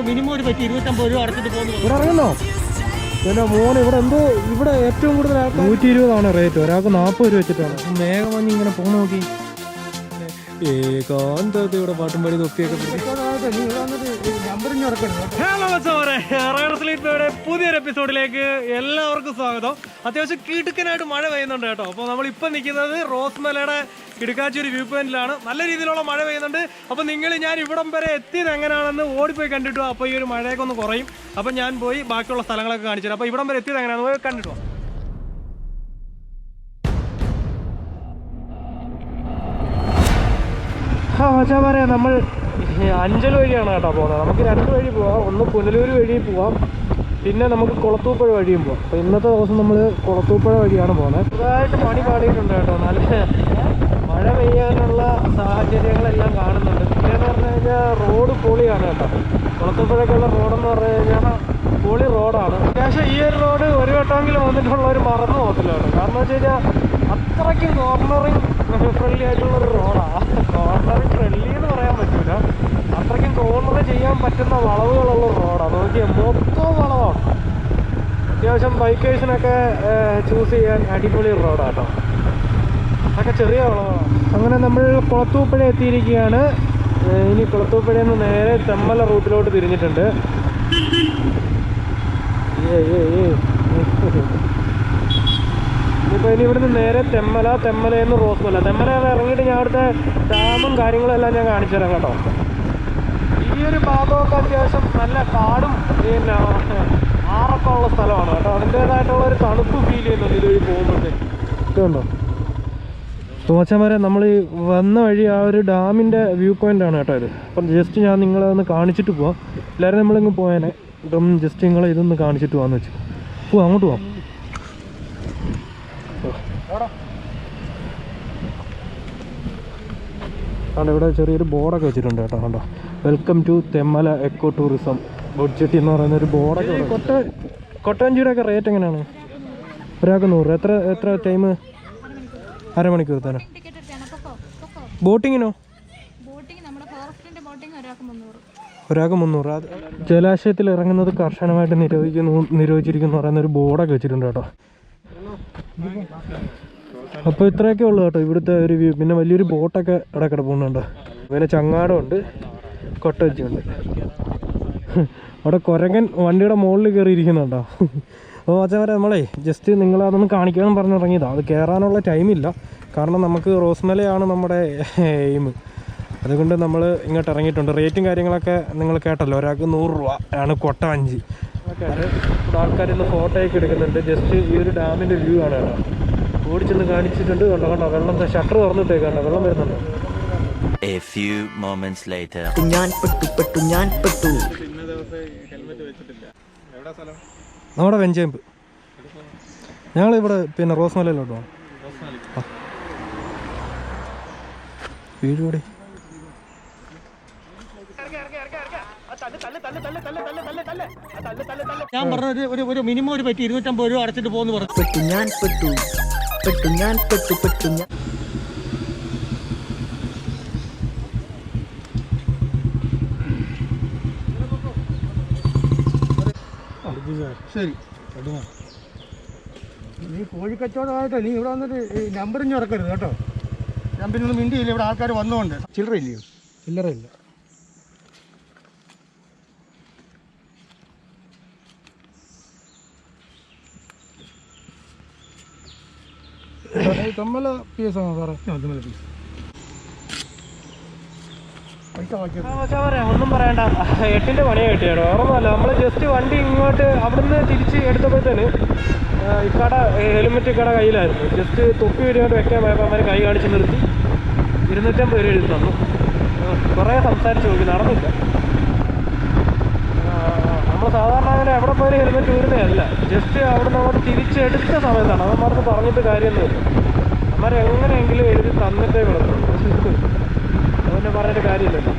Minimum ഒരു 250 രൂപ അടച്ചിട്ട് പോകുന്നു. ഇവിടെ ഇറങ്ങുന്നോ? പിന്നെ മോനെ ഇവിടെ എന്തോ ഇവിടെ ഏറ്റവും കൂടുതൽ 120 റേറ്റ്, ഒരാൾക്ക് 40 രൂപ വെച്ചിട്ടാണ്. മേഘമഞ്ഞ് ഇങ്ങനെ പോകുന്ന നോക്കി ഏകാന്തതയുടെ പാട്ടും പാടി തൊപ്പിയൊക്കെ. പുതിയൊരു എപ്പിസോഡിലേക്ക് എല്ലാവർക്കും സ്വാഗതം. അത്യാവശ്യം കിടുക്കനായിട്ട് മഴ പെയ്യുന്നുണ്ട് കേട്ടോ. അപ്പോൾ നമ്മളിപ്പോൾ നിൽക്കുന്നത് റോസ്മലയുടെ കിടക്കാച്ചൊരു വ്യൂ പോയിന്റിലാണ്. നല്ല രീതിയിലുള്ള മഴ പെയ്യുന്നുണ്ട്. അപ്പോൾ ഞാൻ ഇവിടം വരെ എത്തിയത് എങ്ങനെയാണെന്ന് ഓടിപ്പോയി കണ്ടിട്ടു. അപ്പോൾ ഈ ഒരു മഴയൊക്കെ ഒന്ന് കുറയും. അപ്പോൾ ഞാൻ പോയി ബാക്കിയുള്ള സ്ഥലങ്ങളൊക്കെ കാണിച്ചു തരാം. അപ്പോൾ ഇവിടം വരെ എത്തിയത് എങ്ങനെയാണെന്ന് കണ്ടിട്ടോ. മച്ചാ പറയാം, നമ്മൾ അഞ്ചൽ വഴിയാണ് കേട്ടോ പോകുന്നത്. നമുക്ക് 2 വഴി പോവാം. ഒന്ന് പുനലൂർ വഴി പോവാം, പിന്നെ നമുക്ക് കുളത്തൂപ്പുഴ വഴിയും പോവാം. അപ്പോൾ ഇന്നത്തെ ദിവസം നമ്മൾ കുളത്തൂപ്പുഴ വഴിയാണ് പോകുന്നത്. ചെറുതായിട്ട് മണി പാടിയിട്ടുണ്ട് കേട്ടോ. നല്ല മഴ പെയ്യാനുള്ള സാഹചര്യങ്ങളെല്ലാം കാണുന്നുണ്ട്. പിന്നെയെന്ന് പറഞ്ഞു കഴിഞ്ഞാൽ റോഡ് പൊളിയാണ് കേട്ടോ. കുളത്തൂപ്പുഴയ്ക്കുള്ള റോഡെന്ന് പറഞ്ഞു കഴിഞ്ഞാൽ പൊളി റോഡാണ്. അത്യാവശ്യം ഈ ഒരു റോഡ് ഒരു വട്ടമെങ്കിലും വന്നിട്ടുള്ളവർ മറന്നു പോകത്തില്ലാണ്. കാരണം വെച്ച് കഴിഞ്ഞാൽ അത്രയ്ക്കും കോർണറിങ് ഫ്രണ്ട്ലി ആയിട്ടുള്ളൊരു റോഡാണ്. കോർണറിങ് ഫ്രണ്ട്ലി എന്ന് പറയാൻ പറ്റില്ല, അത്രയ്ക്കും കോർണർ ചെയ്യാൻ പറ്റുന്ന വളവുകളുള്ള റോഡാണ്. നോക്കിയാൽ മൊത്തം വളവാണ്. അത്യാവശ്യം ബൈക്കേഴ്സിനൊക്കെ ചൂസ് ചെയ്യാൻ അടിപൊളി റോഡാണ് കേട്ടോ. അതൊക്കെ ചെറിയ വളവാണ്. അങ്ങനെ നമ്മൾ കുളത്തൂപ്പുഴ എത്തിയിരിക്കുകയാണ്. ഇനി കുളത്തൂപ്പുഴയിൽ നിന്ന് നേരെ തെമ്മല റൂട്ടിലോട്ട് തിരിഞ്ഞിട്ടുണ്ട്. ഇപ്പോൾ ഇനി ഇവിടുന്ന് നേരെ തെമ്മലയിൽ നിന്ന് റോസ്മല. തെമ്മലയിൽ ഇറങ്ങിയിട്ട് ഞാൻ അവിടുത്തെ ഡാമും കാര്യങ്ങളും ഞാൻ കാണിച്ചു തരാം കേട്ടോ. ഈ ഒരു ഭാഗമൊക്കെ അത്യാവശ്യം നല്ല കാടും പിന്നെ ആറൊക്കെ ഉള്ള സ്ഥലമാണ് കേട്ടോ. അതിൻ്റേതായിട്ടുള്ള ഒരു തണുപ്പ് ഫീൽ ചെയ്യുന്നുണ്ട് ഇതുവഴി പോകുമ്പോഴത്തേക്ക്. ഇതുണ്ടോ തോച്ചമാരെ, നമ്മൾ ഈ വന്ന വഴി ആ ഒരു ഡാമിൻ്റെ വ്യൂ പോയിൻ്റാണ് കേട്ടോ ഇത്. അപ്പം ജസ്റ്റ് ഞാൻ നിങ്ങളെ ഒന്ന് കാണിച്ചിട്ട് പോവാം. എല്ലാവരും നമ്മളിങ്ങ് പോയേനെ. ഇപ്പം ജസ്റ്റ് നിങ്ങളെ ഇതൊന്ന് കാണിച്ചിട്ട് പോകാമെന്ന് വെച്ചു. പോവാം, അങ്ങോട്ട് പോവാം. കണ്ടോ, ഇവിടെ ചെറിയൊരു ബോർഡൊക്കെ വെച്ചിട്ടുണ്ട് കേട്ടോ. കണ്ടോ, welcome to Thenmala eco tourism boat jetty എന്ന് പറയുന്നൊരു ബോർഡൊക്കെ. കൊട്ടാഞ്ചിയുടെയൊക്കെ റേറ്റ് എങ്ങനെയാണ്? ഒരാൾക്ക് 100. എത്ര ടൈം? അരമണിക്കൂർ തന്നെ. ബോട്ടിങ്ങിനോ? ഒരാൾക്ക് 300. അത് ജലാശയത്തിൽ ഇറങ്ങുന്നത് കർശനമായിട്ട് നിരോധിച്ചിരിക്കുന്നു പറയുന്നൊരു ബോർഡൊക്കെ വെച്ചിട്ടുണ്ട് കേട്ടോ. അപ്പോൾ ഇത്രയൊക്കെ ഉള്ളു കേട്ടോ ഇവിടുത്തെ ഒരു വ്യൂ. പിന്നെ വലിയൊരു ബോട്ടൊക്കെ ഇവിടെ കിടപ്പുന്നുണ്ട്. പിന്നെ ചങ്ങാടമുണ്ട്, കൊട്ടവച്ചിയുണ്ട്. അവിടെ കുരങ്ങൻ വണ്ടിയുടെ മുകളിൽ കയറിയിരിക്കുന്നുണ്ടോ. അപ്പോൾ മച്ചാൻ നമ്മളെ ജസ്റ്റ് നിങ്ങളതൊന്ന് കാണിക്കാമെന്ന് പറഞ്ഞിറങ്ങിയതാണ്. അത് കയറാനുള്ള ടൈമില്ല, കാരണം നമുക്ക് റോസ്മലയാണ് നമ്മുടെ എയിം. അതുകൊണ്ട് നമ്മൾ ഇങ്ങോട്ട് ഇറങ്ങിയിട്ടുണ്ട്. റേറ്റും കാര്യങ്ങളൊക്കെ നിങ്ങൾ കേട്ടല്ലോ. ഒരാൾക്ക് 100 രൂപ ആണ് കൊട്ടാഞ്ചി. ഇവിടെ ആൾക്കാരിന്ന് ഫോട്ടോയൊക്കെ എടുക്കുന്നുണ്ട്. ജസ്റ്റ് ഈ ഒരു ഡാമിൻ്റെ വ്യൂ ആണ് കേട്ടോ. ഓടിച്ചെന്ന് കാണിച്ചിട്ടുണ്ട്. കണ്ടോ കണ്ടോ, വെള്ളം ഷട്ടർ തുറന്നിട്ടേക്കാണ്ടോ, വെള്ളം വരുന്നുണ്ടോ. നമ്മുടെ വെഞ്ചേമ്പ്. ഞങ്ങളിവിടെ പിന്നെ റോസ്മലയിലോട്ട് പോകണം. വീടുകൂടെ ഞാൻ പറഞ്ഞത് ഒരു മിനിമം ഒരു 250 രൂപ അടച്ചിട്ട് പോകുന്നു പറഞ്ഞു. ശരി, നീ കോഴിക്കച്ചവടമായിട്ടോ നീ ഇവിടെ വന്നിട്ട് നമ്പറും ഇറക്കരുത് കേട്ടോ. ഞാൻ പിന്നെ ഒന്നും മിണ്ടിയില്ല. ഇവിടെ ആൾക്കാർ വന്നുകൊണ്ട് ചില്ലറ ഇല്ലയോ? ചില്ലറ ഇല്ല. തമ്മല പീസാണോ സാറേ? തമ്മല പീസ്. ഒന്നും പറയണ്ട, 8ന്റെ പണിയെ കിട്ടിയാടോ. ഓർമ്മല്ല, നമ്മൾ ജസ്റ്റ് വണ്ടി ഇങ്ങോട്ട് അവിടുന്ന് തിരിച്ച് എടുത്തപ്പോഴത്തേന് ഈ ഹെൽമെറ്റ് കയ്യിലായിരുന്നു. ജസ്റ്റ് തൊപ്പി വീടിങ്ങോട്ട് വെക്കാൻ പോയപ്പോൾ അവന്മാർ കൈ കാണിച്ച് നിർത്തി 250 രൂപ എഴുതി തന്നു. കുറേ സംസാരിച്ച് നോക്കി, നടന്നില്ല. നമ്മൾ സാധാരണ അങ്ങനെ എവിടെ പോയാലും ഹെൽമെറ്റ് ഊരുന്നതല്ല. ജസ്റ്റ് അവിടുന്ന് അങ്ങോട്ട് തിരിച്ചെടുത്ത സമയത്താണ്. അവന്മാർക്ക് പറഞ്ഞിട്ട് കാര്യമൊന്നുമില്ല. അവന്മാർ എങ്ങനെയെങ്കിലും എഴുതി തന്നിട്ടേ കിടത്തുള്ളൂ. അതുകൊണ്ട് പറഞ്ഞിട്ട് കാര്യമില്ലല്ലോ.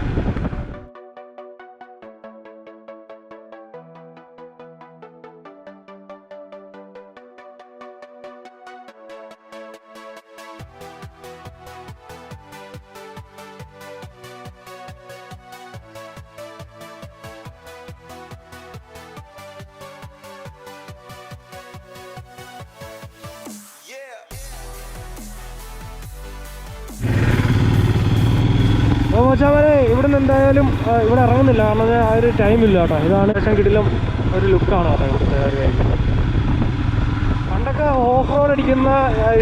അപ്പോൾ മച്ചാമാരെ ഇവിടെ നിന്ന് എന്തായാലും ഇവിടെ ഇറങ്ങുന്നില്ല, കാരണം ആ ഒരു ടൈമില്ല കേട്ടോ. ഇതാണ് ശേഷം കിടിലം ഒരു ലുക്കാണ് കേട്ടോ ഇവിടുത്തെ ഒരു. പണ്ടൊക്കെ ഓഫ് റോഡ് അടിക്കുന്ന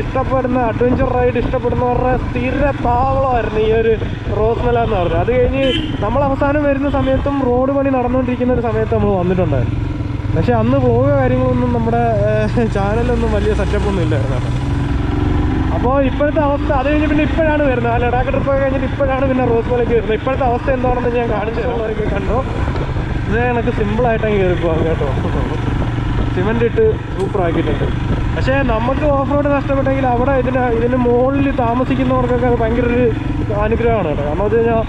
ഇഷ്ടപ്പെടുന്ന അഡ്വഞ്ചർ റൈഡ് ഇഷ്ടപ്പെടുന്നവരുടെ സ്ഥിര താവളമായിരുന്നു ഈ ഒരു റോസ്മല എന്ന് പറഞ്ഞത്. അത് കഴിഞ്ഞ് നമ്മൾ അവസാനം വരുന്ന സമയത്തും റോഡ് പണി നടന്നുകൊണ്ടിരിക്കുന്ന ഒരു സമയത്ത് നമ്മൾ വന്നിട്ടുണ്ടായിരുന്നു. പക്ഷേ അന്ന് വ്ലോഗ് കാര്യങ്ങളൊന്നും നമ്മുടെ ചാനലൊന്നും വലിയ സെറ്റപ്പൊന്നും ഇല്ലായിരുന്നു കേട്ടോ. അപ്പോൾ ഇപ്പോഴത്തെ അവസ്ഥ അത് കഴിഞ്ഞ് പിന്നെ ഇപ്പോഴാണ് വരുന്നത്. ആ ലഡാക്ക് ട്രിപ്പൊക്കെ കഴിഞ്ഞിട്ട് ഇപ്പോഴാണ് പിന്നെ റോസ്മലയ്ക്ക് വരുന്നത്. ഇപ്പോഴത്തെ അവസ്ഥ എന്താണെന്ന് ഞാൻ കാണിച്ചു തരുന്നവരൊക്കെ കണ്ടോ. ഇതേ എനിക്ക് സിമ്പിളായിട്ടങ്ങ് കയറി പോകാം കേട്ടോ. സിമെൻ്റ് ഇട്ട് സൂപ്പറാക്കിയിട്ടുണ്ട്. പക്ഷേ നമുക്ക് ഓഫ് റോഡ് നഷ്ടപ്പെട്ടെങ്കിൽ അവിടെ ഇതിന് മുകളിൽ താമസിക്കുന്നവർക്കൊക്കെ അത് ഭയങ്കര ഒരു അനുഗ്രഹമാണ് കേട്ടോ. കാരണം വെച്ച് കഴിഞ്ഞാൽ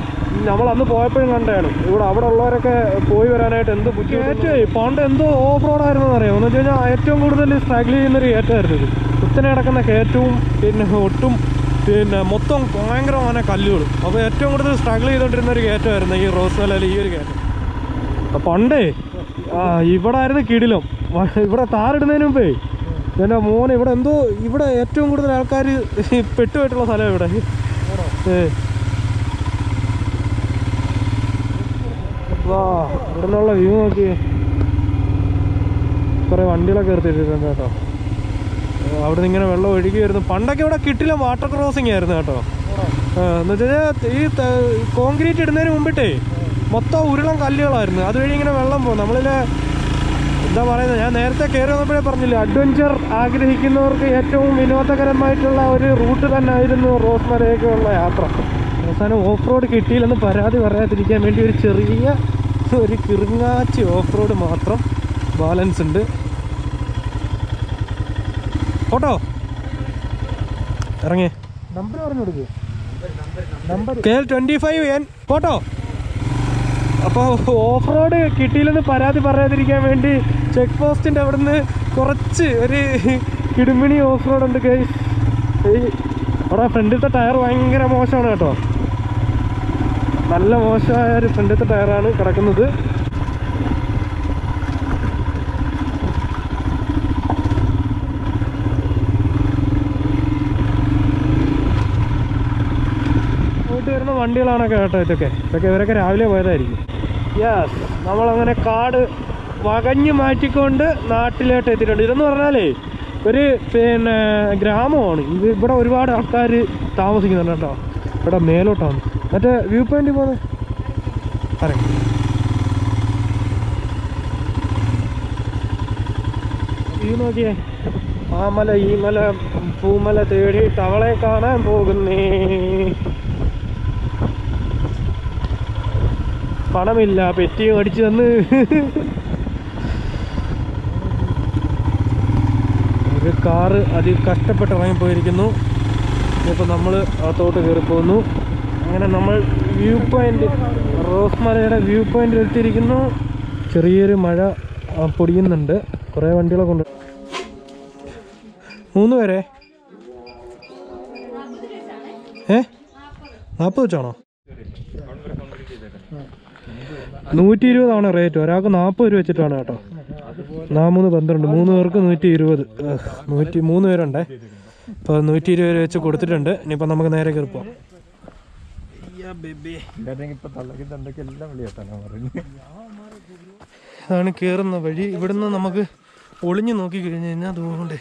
നമ്മൾ അന്ന് പോയപ്പോഴും കണ്ടാണ് ഇവിടെ അവിടെ ഉള്ളവരൊക്കെ പോയി വരാനായിട്ട് എന്ത് ബുദ്ധിമുട്ട്. പണ്ട് എന്തോ ഓഫ് റോഡായിരുന്നു അറിയാം. എന്ന് വെച്ച് കഴിഞ്ഞാൽ ഏറ്റവും കൂടുതൽ സ്ട്രഗിൾ ചെയ്യുന്നൊരു കയറ്റമായിരുന്നു ഇത്. കുത്തനെ കിടക്കുന്ന കയറ്റവും പിന്നെ ഒട്ടും പിന്നെ മൊത്തം ഭയങ്കരമായ കല്ലുകളും. അപ്പോൾ ഏറ്റവും കൂടുതൽ സ്ട്രഗിൾ ചെയ്തുകൊണ്ടിരുന്ന ഒരു കയറ്റമായിരുന്നു ഈ റോസ്മലയിൽ ഈ ഒരു കയറ്റം. പണ്ടേ ഇവിടെ ആയിരുന്നു കിടിലം. ഇവിടെ താറിടുന്നതിന് മുമ്പേ എൻ്റെ മോനെ ഇവിടെ എന്തോ ഇവിടെ ഏറ്റവും കൂടുതൽ ആൾക്കാർ പെട്ടുപോയിട്ടുള്ള സ്ഥലമാണ് ഇവിടെ. വാ ഇവിടെ നിന്നുള്ള വ്യൂ നോക്കിയേ. കുറേ വണ്ടികളൊക്കെ എടുത്തിട്ടുണ്ട് കേട്ടോ. അവിടെ നിന്ന് ഇങ്ങനെ വെള്ളം ഒഴുകി വരുന്നു. പണ്ടൊക്കെ ഇവിടെ കിട്ടില്ല വാട്ടർ ക്രോസിങ് ആയിരുന്നു കേട്ടോ. എന്ന് വെച്ച് കഴിഞ്ഞാൽ ഈ കോൺക്രീറ്റ് ഇടുന്നതിന് മുമ്പിട്ടേ മൊത്തം ഉരുളം കല്ലുകളായിരുന്നു. അതുവഴി ഇങ്ങനെ വെള്ളം പോകും. നമ്മളിൽ എന്താ പറയുന്നത്, ഞാൻ നേരത്തെ കയറി വന്നപ്പോഴേ പറഞ്ഞില്ലേ, അഡ്വഞ്ചർ ആഗ്രഹിക്കുന്നവർക്ക് ഏറ്റവും വിനോദകരമായിട്ടുള്ള ഒരു റൂട്ട് തന്നെ ആയിരുന്നു റോസ്മലയിലേക്കുള്ള യാത്ര. അവസാനം ഓഫ് റോഡ് കിട്ടിയില്ലെന്ന് പരാതി പറയാതിരിക്കാൻ വേണ്ടി ഒരു ചെറിയ ഒരു കിറുങ്ങാച്ചി ഓഫ് റോഡ് മാത്രം ബാലൻസ് ഉണ്ട്. ഫോട്ടോ ഇറങ്ങി നമ്പർ പറഞ്ഞു കൊടുക്കൂ. Number KL25N photo. അപ്പോൾ ഓഫ് റോഡ് കിട്ടിയില്ലെന്ന് പരാതി പറയാതിരിക്കാൻ വേണ്ടി ചെക്ക് പോസ്റ്റിൻ്റെ അവിടെ നിന്ന് കുറച്ച് ഒരു കിടുമിണി ഓഫ് റോഡ് ഉണ്ട് ഗൈസ്. അവിടെ ഫ്രണ്ടിലത്തെ ടയർ ഭയങ്കര മോശമാണ് കേട്ടോ. നല്ല മോശമായ ഒരു ഫ്രണ്ടിലത്തെ ടയറാണ് കിടക്കുന്നത്. പോയിട്ട് വരുന്ന വണ്ടികളാണ് കേട്ടോ ഇതൊക്കെ ഇവരൊക്കെ രാവിലെ പോയതായിരിക്കും. യെസ്, നമ്മളങ്ങനെ കാട് വകഞ്ഞു മാറ്റിക്കൊണ്ട് നാട്ടിലോട്ട് എത്തിയിട്ടുണ്ട്. ഇതെന്ന് പറഞ്ഞാലേ ഒരു പിന്നെ ഗ്രാമമാണ് ഇത്. ഇവിടെ ഒരുപാട് ആൾക്കാർ താമസിക്കുന്നുണ്ട് കേട്ടോ. ഇവിടെ മേലോട്ടാണ് മറ്റേ വ്യൂ പോയിന്റ് പോകുന്നത്. പറയാം വ്യൂ നോക്കിയേ. ആ മല ഈ മല പൂമല തേടി തവളെ കാണാൻ പോകുന്നേ. പണമില്ല, പെറ്റിയും അടിച്ചു തന്ന്. ഒരു കാറ് കഷ്ടപ്പെട്ട് ഇറങ്ങിപ്പോയിരിക്കുന്നു. ഇപ്പോൾ നമ്മൾ അകത്തോട്ട് കയറിപ്പോകുന്നു. അങ്ങനെ നമ്മൾ വ്യൂ പോയിന്റ് റോസ്മലയുടെ വ്യൂ പോയിന്റിൽ എത്തിയിരിക്കുന്നു. ചെറിയൊരു മഴ പൊടിയുന്നുണ്ട്. കുറേ വണ്ടികളൊക്കെ ഉണ്ട്. 3 പേരെ 40 വെച്ചാണോ? 120 റേറ്റ്. ഒരാൾക്ക് 40 രൂപ വെച്ചിട്ടാണ് കേട്ടോ. 4 12 3 പേർക്ക് 120. 3 പേരുണ്ടേ. ഇപ്പോൾ 120 രൂപ വെച്ച് കൊടുത്തിട്ടുണ്ട്. ഇനിയിപ്പോൾ നമുക്ക് നേരെ കയറിപ്പോവാം. ഇതാണ് കയറുന്ന വഴി. ഇവിടുന്ന് നമുക്ക് ഒളിഞ്ഞു നോക്കി കഴിഞ്ഞ് കഴിഞ്ഞാൽ അതുകൊണ്ട്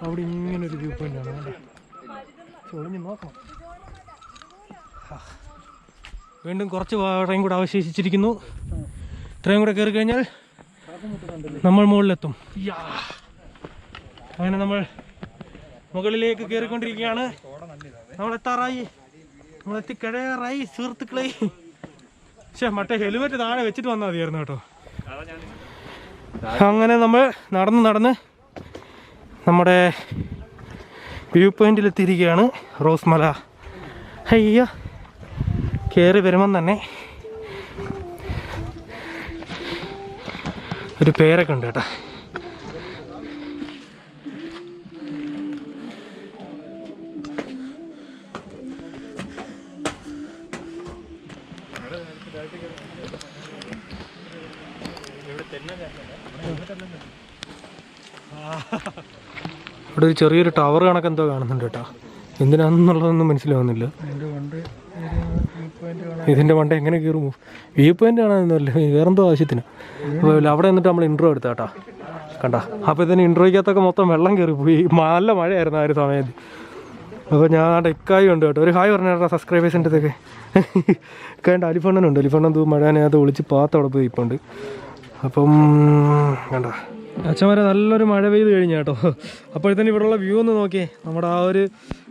അവിടെ ഇങ്ങനൊരു വ്യൂ പോയിന്റ് ആണ്. ഒളിഞ്ഞു നോക്കണം. വീണ്ടും കുറച്ച് വഴിയും കൂടെ അവശേഷിച്ചിരിക്കുന്നു. ഇത്രയും കൂടെ കയറി കഴിഞ്ഞാൽ നമ്മൾ മുകളിലെത്തും. അങ്ങനെ നമ്മൾ മുകളിലേക്ക് കയറിക്കൊണ്ടിരിക്കുകയാണ്. നമ്മളെത്താറായി, നമ്മളെത്തിക്കഴയാറായി സുഹൃത്തുക്കളെ. പക്ഷേ മറ്റേ ഹെൽമെറ്റ് താഴെ വെച്ചിട്ട് വന്നാൽ മതിയായിരുന്നു കേട്ടോ. അങ്ങനെ നമ്മൾ നടന്ന് നമ്മുടെ വ്യൂ പോയിന്റിലെത്തിയിരിക്കുകയാണ്. റോസ്മല. അയ്യോ, കയറി വരുമ്പം തന്നെ ഒരു പേരൊക്കെ ഉണ്ട് കേട്ടോ. ഇവിടെ ഒരു ചെറിയൊരു ടവർ കണക്ക് എന്തോ കാണുന്നുണ്ട് കേട്ടോ. എന്തിനാണെന്നുള്ളതൊന്നും മനസ്സിലാവുന്നില്ല. ഇതിൻ്റെ മണ്ട എങ്ങനെ കയറും? വ്യൂ പോയിൻ്റ് ആണെന്നല്ല, വേറെന്തോ ആവശ്യത്തിന്. അപ്പോൾ അവിടെ നിന്നിട്ട് നമ്മൾ ഇൻട്രോ എടുത്ത കേട്ടോ, കണ്ട. അപ്പോൾ ഇതിന് ഇൻട്രോയ്ക്കകത്തൊക്കെ മൊത്തം വെള്ളം കയറി പോയി. നല്ല മഴയായിരുന്നു ആ ഒരു സമയത്ത്. അപ്പോൾ ഞാൻ ഇക്കായി ഉണ്ട് കേട്ടോ. ഒരു ഹായ് പറഞ്ഞ സബ്സ്ക്രൈബേഴ്സിൻ്റെ അടുത്തൊക്കെ. ഇക്കായിട്ട് അലിഫണ്ണനുണ്ട്. അലിഫണ്ണൻ മഴാനകത്ത് ഒളിച്ച് പാത്ത് അവിടെ പോയി ഇപ്പോണ്ട്. അപ്പം കണ്ട അച്ഛന്മാരെ നല്ലൊരു മഴ പെയ്ത് കഴിഞ്ഞ കേട്ടോ. അപ്പോഴത്തേന് ഇവിടെയുള്ള വ്യൂ ഒന്ന് നോക്കിയേ. നമ്മുടെ ആ ഒരു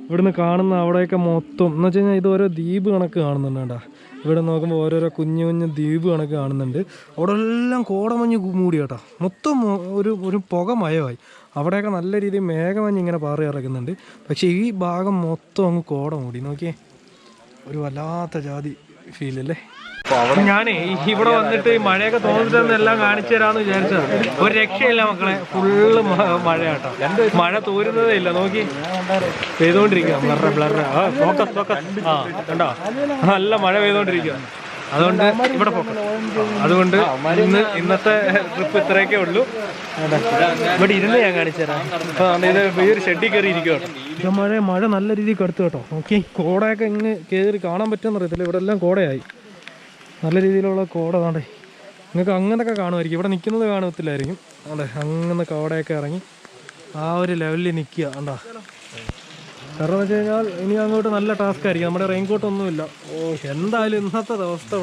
ഇവിടുന്ന് കാണുന്ന അവിടെയൊക്കെ മൊത്തം എന്ന് വെച്ച് കഴിഞ്ഞാൽ ഇത് ഓരോ ദ്വീപ് കണക്ക് കാണുന്നുണ്ട് കേട്ടോ. ഇവിടെ നോക്കുമ്പോൾ ഓരോരോ കുഞ്ഞു കുഞ്ഞു ദ്വീപ് കണക്ക് കാണുന്നുണ്ട്. അവിടെ എല്ലാം കോടമഞ്ഞ് മൂടി കേട്ടോ. മൊത്തം ഒരു പുക മയമായി. അവിടെയൊക്കെ നല്ല രീതിയിൽ മേഘമഞ്ഞ് ഇങ്ങനെ പാറി ഇറക്കുന്നുണ്ട്. പക്ഷേ ഈ ഭാഗം മൊത്തം അങ്ങ് കോട മൂടി. നോക്കിയേ, ഒരു വല്ലാത്ത ജാതി ഫീലല്ലേ. ഞാനേ ഇവിടെ വന്നിട്ട് ഈ മഴയൊക്കെ തോന്നിട്ടെന്ന് എല്ലാം കാണിച്ചു തരാമെന്ന് വിചാരിച്ചതാണ്. ഒരു രക്ഷയില്ല മക്കളെ, ഫുള്ള് മഴ കേട്ടോ. മഴ തോരുന്നതേ ഇല്ല. നോക്കി പെയ്തോണ്ടിരിക്കുക. ബ്ലറ് കണ്ടോ, നല്ല മഴ പെയ്തോണ്ടിരിക്കുക. അതുകൊണ്ട് ഇവിടെ പോക്കാം. അതുകൊണ്ട് ഇന്നത്തെ ട്രിപ്പ് ഇത്രയൊക്കെ ഉള്ളൂ. ഇവിടെ ഇരുന്ന് ഞാൻ കാണിച്ചു തരാം. അപ്പോൾ ഇത് ഈ ഒരു ഷെഡിൽ കയറി ഇരിക്കുക. മഴ നല്ല രീതിയിൽ കടുത്തു കേട്ടോ. നോക്കി കോടയൊക്കെ ഇങ്ങനെ കയറി കാണാൻ പറ്റുമെന്ന് അറിയത്തില്ല. ഇവിടെ എല്ലാം കോടയായി. നല്ല രീതിയിലുള്ള കോട താണ്ടേ. നിങ്ങൾക്ക് അങ്ങനൊക്കെ കാണുമായിരിക്കും. ഇവിടെ നിൽക്കുന്നത് കാണത്തില്ലായിരിക്കും. അതെ, അങ്ങനെ കോടയൊക്കെ ഇറങ്ങി ആ ഒരു ലെവലിൽ നിൽക്കുക. കണ്ടോ, കാരണം എന്ന് വെച്ച് കഴിഞ്ഞാൽ ഇനി അങ്ങോട്ട് നല്ല ടാസ്ക് ആയിരിക്കും. നമ്മുടെ റെയിൻകോട്ടൊന്നുമില്ല. എന്തായാലും ഇന്നത്തെ ദിവസത്തെ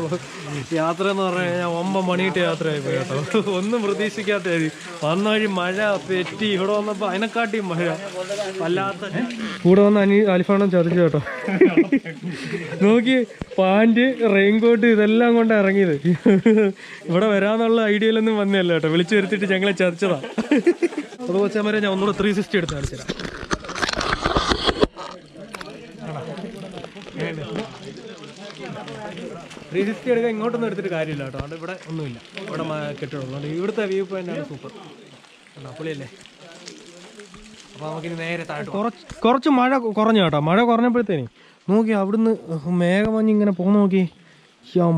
യാത്ര എന്ന് പറഞ്ഞു കഴിഞ്ഞാൽ 9 മണിയിട്ട് യാത്രയായി പോയി കേട്ടോ. ഒന്നും പ്രതീക്ഷിക്കാത്ത വന്ന വഴി മഴ പെറ്റി. ഇവിടെ വന്നപ്പോൾ അതിനെക്കാട്ടിയും മഴ വല്ലാത്ത. കൂടെ വന്ന് അലിഫാണം ചതിച്ചു കേട്ടോ. നോക്കി പാൻറ് റെയിൻകോട്ട് ഇതെല്ലാം കൊണ്ട് ഇറങ്ങിയത്. ഇവിടെ വരാന്നുള്ള ഐഡിയയിലൊന്നും വന്നല്ല കേട്ടോ. വിളിച്ചു വരുത്തിയിട്ട് ഞങ്ങളെ ചതിച്ചതാ. അത് വെച്ചാൽ വരെ ഞാൻ ഒന്നുകൂടെ 360 എടുത്ത് കാണിച്ചു തരാം. 360 എടുക്കാൻ ഇങ്ങോട്ടൊന്നും എടുത്തിട്ട് കാര്യമില്ല കേട്ടോ. അതുകൊണ്ട് ഇവിടെ ഒന്നുമില്ല. ഇവിടെ കെട്ടിടമുള്ളതുകൊണ്ട് ഇവിടുത്തെ വ്യൂ പോയിൻ്റാണ് സൂപ്പർ. പുളിയല്ലേ. അപ്പോൾ നമുക്കിനി നേരെ താഴോട്ട് കുറച്ച് മഴ കുറഞ്ഞു കേട്ടോ. മഴ കുറഞ്ഞപ്പോഴത്തേന് നോക്കി അവിടുന്ന് മേഘമഞ്ഞ് ഇങ്ങനെ പോകുന്ന നോക്കി.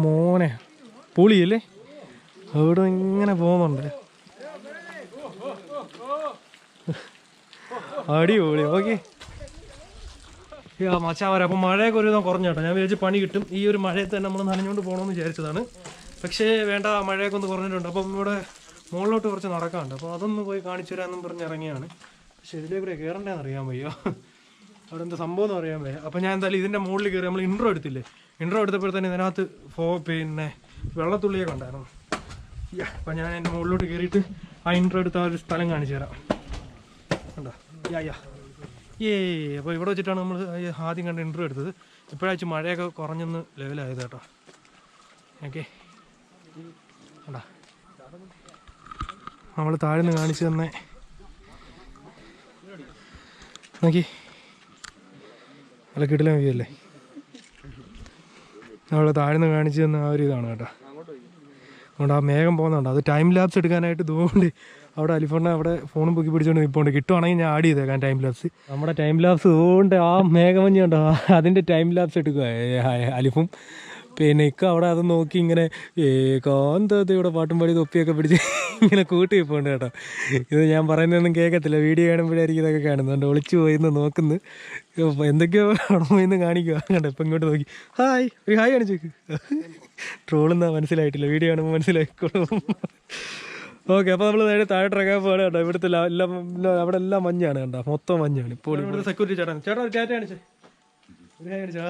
മോനെ പുളിയല്ലേ. അവിടെ ഇങ്ങനെ പോകുന്നുണ്ട്. അടിപൊളി. ഓക്കെ മച്ചാവരെ. അപ്പം മഴയൊക്കെ ഒരു വിധം കുറഞ്ഞു കേട്ടോ. ഞാൻ വിചാരിച്ച് പണി കിട്ടും. ഈ ഒരു മഴയത്ത് തന്നെ നമ്മൾ നനഞ്ഞുകൊണ്ട് പോകണമെന്ന് വിചാരിച്ചതാണ്. പക്ഷേ വേണ്ട, മഴയൊക്കെ ഒന്ന് കുറഞ്ഞിട്ടുണ്ട്. അപ്പം ഇവിടെ മുകളിലോട്ട് കുറച്ച് നടക്കാറുണ്ട്. അപ്പോൾ അതൊന്ന് പോയി കാണിച്ചു തരാമെന്നും പറഞ്ഞ് ഇറങ്ങിയാണ്. പക്ഷേ ഇതിലേക്കൂടെ കയറേണ്ടതെന്ന് അറിയാൻ വയ്യ. അവിടെ എന്താ സംഭവം എന്ന് അറിയാൻ വയ്യ. അപ്പോൾ ഞാൻ എന്തായാലും ഇതിൻ്റെ മുകളിൽ കയറി നമ്മൾ ഇൻട്രോ എടുത്തില്ലേ. ഇൻട്രോ എടുത്തപ്പോഴത്തേന് ഇതിനകത്ത് പിന്നെ വെള്ളത്തുള്ളിയൊക്കെ ഉണ്ടായിരുന്നു. അപ്പം ഞാൻ എൻ്റെ മുകളിലോട്ട് കയറിയിട്ട് ആ ഇൻട്രോ എടുത്ത ഒരു സ്ഥലം കാണിച്ചു തരാം. കണ്ടോ, അപ്പോൾ ഇവിടെ വെച്ചിട്ടാണ് നമ്മൾ ആദ്യം കണ്ട് ഇൻട്രോ എടുത്തത്. ഇപ്പോഴാഴ്ച മഴയൊക്കെ കുറഞ്ഞൊന്ന് ലെവലായത് കേട്ടോ. ഓക്കെ, കണ്ടോ, നമ്മൾ താഴെ നിന്ന് കാണിച്ചു തന്നെ. നോക്കി നല്ല കിടിലൻ വ്യൂ അല്ലേ. നമ്മൾ താഴെ നിന്ന് കാണിച്ചു തന്ന ആ ഒരു ഇതാണ് കേട്ടോ. അതുകൊണ്ട് ആ മേഘം പോകുന്നുണ്ട്. അത് ടൈം ലാപ്സ് എടുക്കാനായിട്ട് ഇതുകൊണ്ട് അവിടെ അലിഫണ്ണ അവിടെ ഫോണും പൊക്കി പിടിച്ചുകൊണ്ട് നിൽപ്പുണ്ട്. കിട്ടുവാണെങ്കിൽ ഞാൻ ആഡ് ചെയ്തേക്കാം ടൈം ലാപ്സ്. നമ്മുടെ ടൈം ലാപ്സ് ഇതുകൊണ്ട് ആ മേഘമഞ്ഞ് കണ്ടോ, അതിൻ്റെ ടൈം ലാപ്സ് എടുക്കുക അലിഫും. പിന്നെ ഇക്ക അവിടെ അത് നോക്കി ഇങ്ങനെ കാന്തത്തെ ഇവിടെ പാട്ടും പാടി തൊപ്പിയൊക്കെ പിടിച്ച് ഇങ്ങനെ കൂട്ടി നിൽപ്പുണ്ട് കേട്ടോ. ഇത് ഞാൻ പറയുന്നതൊന്നും കേൾക്കത്തില്ല. വീഡിയോ കാണുമ്പോഴായിരിക്കും ഇതൊക്കെ കാണുന്നുണ്ട്. ഒളിച്ചു പോയിന്ന് നോക്കുന്നു, എന്തൊക്കെയോ അവിടെ പോയിന്ന് കാണിക്കുക. കണ്ടോ, ഇപ്പം ഇങ്ങോട്ട് നോക്കി ഹായ് ഒരു ഹായ് കാണിച്ചേക്ക്. ട്രോളെന്നാ മനസ്സിലായിട്ടില്ല, വീഡിയോ കാണുമ്പോൾ മനസ്സിലായിക്കോളും. ഓക്കെ, അപ്പോൾ നമ്മൾ നേരെ താഴോട്ടിറങ്ങാൻ പോകണം കേട്ടോ. ഇവിടുത്തെ എല്ലാം അവിടെ എല്ലാം മഞ്ഞാണ് കണ്ടോ, മൊത്തം മഞ്ഞാണ്. ഇപ്പോൾ ഇവിടുത്തെ സെക്യൂരിറ്റി ചേട്ടാ ഒരു ടാറ്റ കാണിച്ചേ, ഒരു ഹായ് കാണിച്ചാ.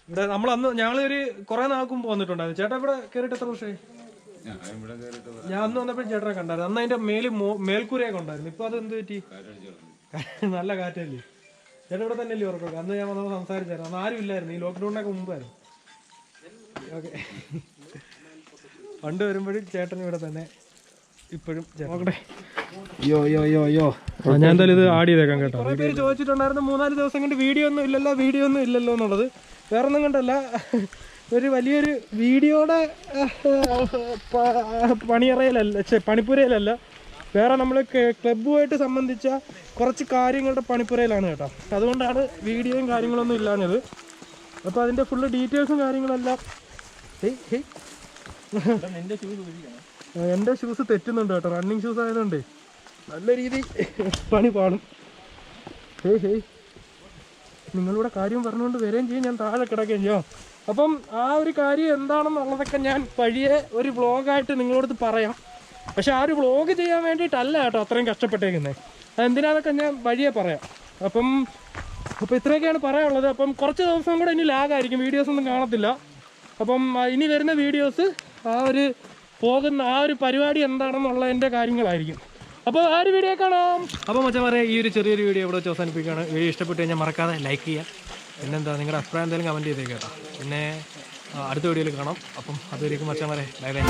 ഇവിടെ നമ്മളന്ന് ഞങ്ങളൊരു കുറേ നാൾക്കും വന്നിട്ടുണ്ടായിരുന്നു. ചേട്ടാ ഇവിടെ കയറിയിട്ട് എത്ര വർഷമായി? ഞാൻ അന്ന് വന്നപ്പോഴും ചേട്ടനെ കണ്ടായിരുന്നു. അന്ന് അതിൻ്റെ മേൽക്കൂരയൊക്കെ ഉണ്ടായിരുന്നു. ഇപ്പോൾ അത് എന്ത് പറ്റി? നല്ല കാറ്റല്ലേ. ചേട്ടാ ഇവിടെ തന്നെ അല്ലേ ഉറപ്പൊക്കെ? അന്ന് ഞാൻ വന്നപ്പോൾ സംസാരിച്ചായിരുന്നു. അന്ന് ആരും ഇല്ലായിരുന്നു, ഈ ലോക്ക്ഡൗണിനൊക്കെ മുമ്പായിരുന്നു. ഓക്കെ, പണ്ട് വരുമ്പോഴും ചേട്ടൻ ഇവിടെ തന്നെ, ഇപ്പോഴും നോക്കട്ടെ. ഞാൻ എന്തായാലും ഇത് ആഡ് ചെയ്തേക്കാം കേട്ടോ. കുറേ പേര് ചോദിച്ചിട്ടുണ്ടായിരുന്നു 3-4 ദിവസം കൊണ്ട് വീഡിയോ ഒന്നും ഇല്ലല്ലോ എന്നുള്ളത്. വേറെ ഒന്നും കണ്ടല്ല, ഒരു വലിയൊരു വീഡിയോയുടെ പണിപ്പുരയിലല്ല, വേറെ നമ്മൾ ക്ലബ്ബുമായിട്ട് സംബന്ധിച്ച കുറച്ച് കാര്യങ്ങളുടെ പണിപ്പുരയിലാണ് കേട്ടോ. അതുകൊണ്ടാണ് വീഡിയോയും കാര്യങ്ങളൊന്നും ഇല്ലാഞ്ഞത്. അപ്പോൾ അതിൻ്റെ ഫുള്ള് ഡീറ്റെയിൽസും കാര്യങ്ങളെല്ലാം എൻ്റെ ഷൂസ് തെറ്റുന്നുണ്ട് കേട്ടോ. റണ്ണിങ് ഷൂസ് ആയതുകൊണ്ട് നല്ല രീതി പണി പാടും. നിങ്ങളിവിടെ കാര്യം പറഞ്ഞുകൊണ്ട് വരികയും ചെയ്യും, ഞാൻ താഴെ കിടക്കുകയും ചെയ്യാം. അപ്പം ആ ഒരു കാര്യം എന്താണെന്നുള്ളതൊക്കെ ഞാൻ വഴിയെ ഒരു വ്ളോഗായിട്ട് നിങ്ങളോട് പറയാം. പക്ഷെ ആ ഒരു വ്ളോഗ് ചെയ്യാൻ വേണ്ടിയിട്ടല്ല കേട്ടോ അത്രയും കഷ്ടപ്പെട്ടേക്കുന്നത്. അതെന്തിനാന്നൊക്കെ ഞാൻ വഴിയെ പറയാം. അപ്പോൾ ഇത്രയൊക്കെയാണ് പറയാനുള്ളത്. അപ്പം കുറച്ച് ദിവസം കൂടെ ഇനി ലാഗായിരിക്കും, വീഡിയോസൊന്നും കാണത്തില്ല. അപ്പം ഇനി വരുന്ന വീഡിയോസ് ആ ഒരു പോകുന്ന ആ ഒരു പരിപാടി എന്താണെന്നുള്ളതിൻ്റെ കാര്യങ്ങളായിരിക്കും. അപ്പോൾ ആ ഒരു വീഡിയോ കാണാം. അപ്പോൾ മച്ചാമാരെ, ഈ ഒരു ചെറിയൊരു വീഡിയോ ഇവിടെ വെച്ച് അവസാനിപ്പിക്കുകയാണ്. വീഡിയോ ഇഷ്ടപ്പെട്ട് കഴിഞ്ഞാൽ മറക്കാതെ ലൈക്ക് ചെയ്യുക. പിന്നെന്താ നിങ്ങളുടെ അഭിപ്രായം എന്തെങ്കിലും കമൻറ്റ് ചെയ്തേക്കാം കേട്ടോ. പിന്നെ അടുത്ത വീഡിയോയിൽ കാണാം. അപ്പം അതുവരേക്കും മച്ചാമാരെ ബൈ ബൈ.